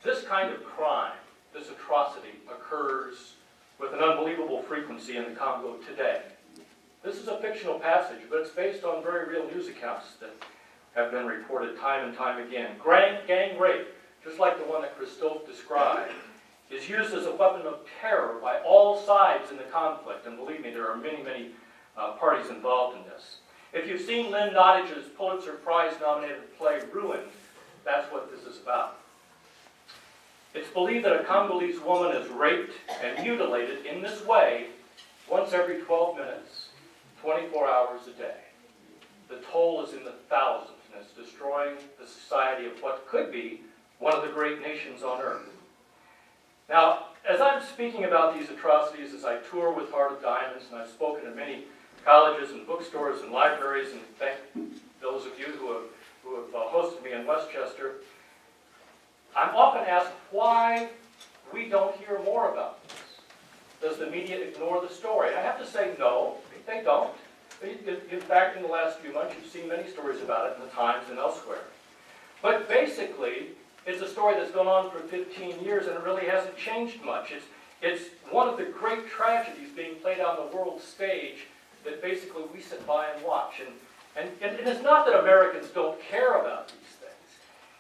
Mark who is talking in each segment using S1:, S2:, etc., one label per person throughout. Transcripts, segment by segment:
S1: This kind of crime, this atrocity, occurs with an unbelievable frequency in the Congo today. This is a fictional passage, but it's based on very real news accounts that have been reported time and time again. Gang rape, just like the one that Christophe described, is used as a weapon of terror by all sides in the conflict. And believe me, there are many, many parties involved in this. If you've seen Lynn Nottage's Pulitzer Prize-nominated play, Ruined, that's what this is about. It's believed that a Congolese woman is raped and mutilated in this way once every 12 minutes, 24 hours a day. The toll is in the thousands, and it's destroying the society of what could be one of the great nations on earth. Now, as I'm speaking about these atrocities, as I tour with Heart of Diamonds, and I've spoken in many colleges and bookstores and libraries, and thank those of you who have hosted me in Westchester, I'm often asked why we don't hear more about this. Does the media ignore the story? I have to say no, they don't. In fact, in the last few months, you've seen many stories about it in the Times and elsewhere. But basically, it's a story that's gone on for 15 years, and it really hasn't changed much. It's one of the great tragedies being played on the world stage that basically we sit by and watch. And it's not that Americans don't care about these things.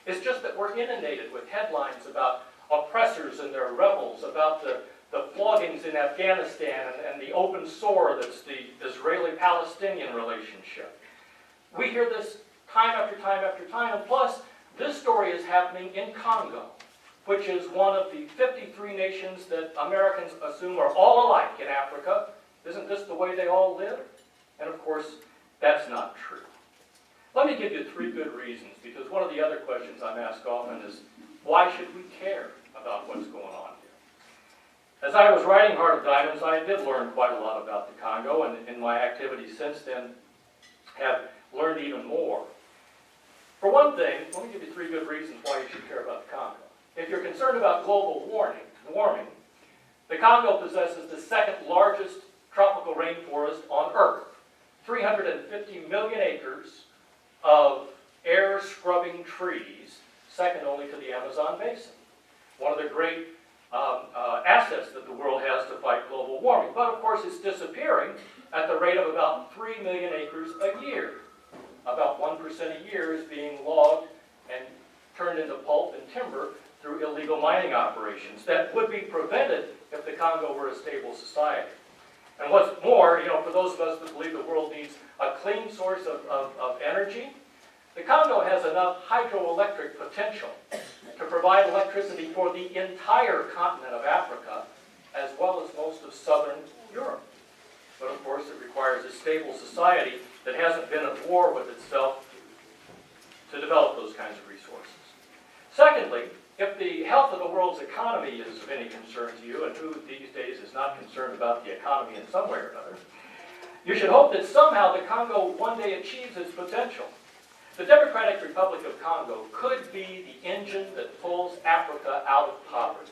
S1: It's just that we're inundated with headlines about oppressors and their rebels, about the floggings in Afghanistan and the open sore that's the Israeli-Palestinian relationship. We hear this time after time after time, and plus, this story is happening in Congo, which is one of the 53 nations that Americans assume are all alike in Africa. Isn't this the way they all live? And of course, that's not true. Let me give you 3 good reasons, because one of the other questions I'm asked often is, why should we care about what's going on here? As I was writing Heart of Diamonds, I did learn quite a lot about the Congo, and in my activities since then have learned even more. For one thing, let me give you 3 good reasons why you should care about the Congo. If you're concerned about global warming, the Congo possesses the 2nd largest tropical rainforest on Earth. 350 million acres of air-scrubbing trees, second only to the Amazon basin. One of the great assets that the world has to fight global warming. But of course, it's disappearing at the rate of about 3 million acres a year. About 1% a year is being logged and turned into pulp and timber through illegal mining operations that would be prevented if the Congo were a stable society. And what's more, for those of us that believe the world needs a clean source of energy, the Congo has enough hydroelectric potential to provide electricity for the entire continent of Africa, as well as most of southern Europe. But of course, it requires a stable society that hasn't been at war with itself to develop those kinds of resources. Secondly, if the health of the world's economy is of any concern to you, and who these days is not concerned about the economy in some way or another, you should hope that somehow the Congo one day achieves its potential. The Democratic Republic of Congo could be the engine that pulls Africa out of poverty.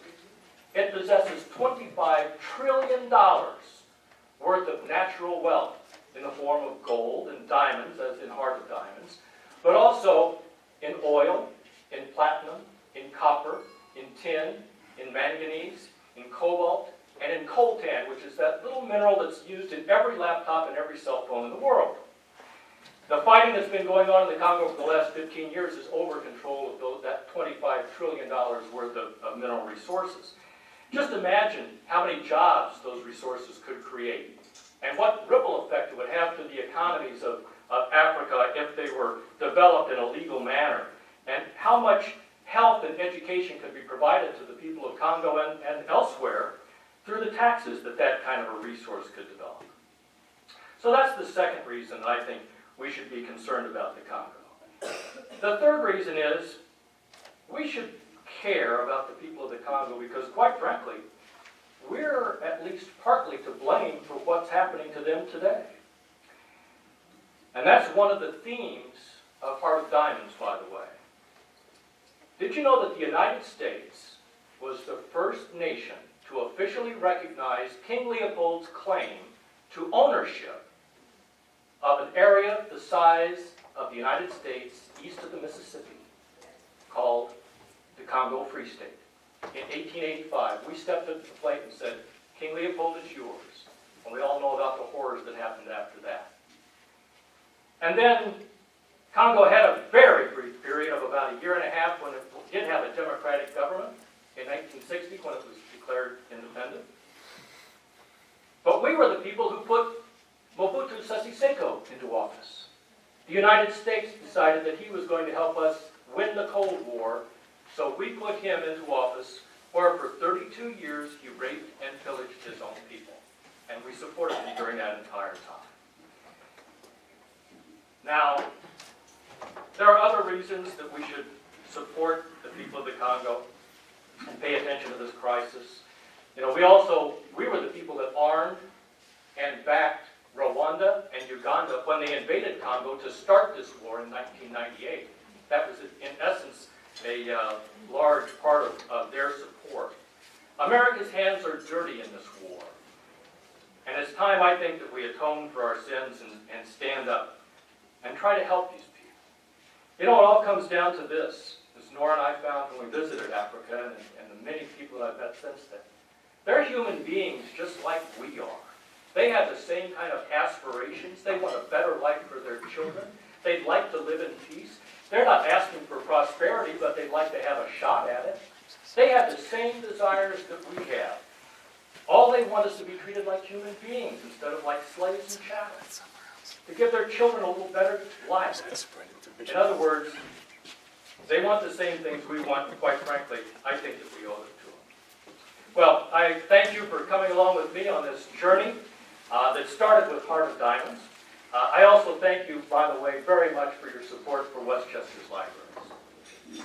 S1: It possesses $25 trillion worth of natural wealth in the form of gold and diamonds, as in Heart of Diamonds, but also in oil, in platinum, in copper, in tin, in manganese, in cobalt, and in coltan, which is that little mineral that's used in every laptop and every cell phone in the world. The fighting that's been going on in the Congo for the last 15 years is over control of that $25 trillion worth of mineral resources. Just imagine how many jobs those resources could create, and what ripple effect it would have to the economies of Africa if they were developed in a legal manner, and how much health and education could be provided to the people of Congo and elsewhere through the taxes that kind of a resource could develop. So that's the second reason I think we should be concerned about the Congo. The third reason is we should care about the people of the Congo because, quite frankly, we're at least partly to blame for what's happening to them today. And that's one of the themes of Heart of Diamonds, by the way. Did you know that the United States was the first nation to officially recognize King Leopold's claim to ownership of an area the size of the United States east of the Mississippi, called the Congo Free State. In 1885, we stepped up to the plate and said, King Leopold is yours. And we all know about the horrors that happened after that. And then Congo had a very brief period of about a year and a half when it did have a democratic government in 1960 when it was declared independent. But we were the people who put Mobutu Sese Seko into office. The United States decided that he was going to help us win the Cold War, so we put him into office where for 32 years he raped and pillaged his own people. And we supported him during that entire time. Now, there are other reasons that we should support the people of the Congo and pay attention to this crisis. You know, we were the people that armed and backed Rwanda and Uganda when they invaded Congo to start this war in 1998. That was, in essence, a large part of their support. America's hands are dirty in this war. And it's time, I think, that we atone for our sins and stand up and try to help these people. You know, it all comes down to this, as Nora and I found when we visited Africa and the many people that I've met since then. They're human beings just like we are. They have the same kind of aspirations. They want a better life for their children. They'd like to live in peace. They're not asking for prosperity, but they'd like to have a shot at it. They have the same desires that we have. All they want is to be treated like human beings instead of like slaves and chattels. To give their children a little better life. In other words, they want the same things we want, and quite frankly, I think that we owe them to them. Well, I thank you for coming along with me on this journey that started with Heart of Diamonds. I also thank you, by the way, very much for your support for Westchester's libraries.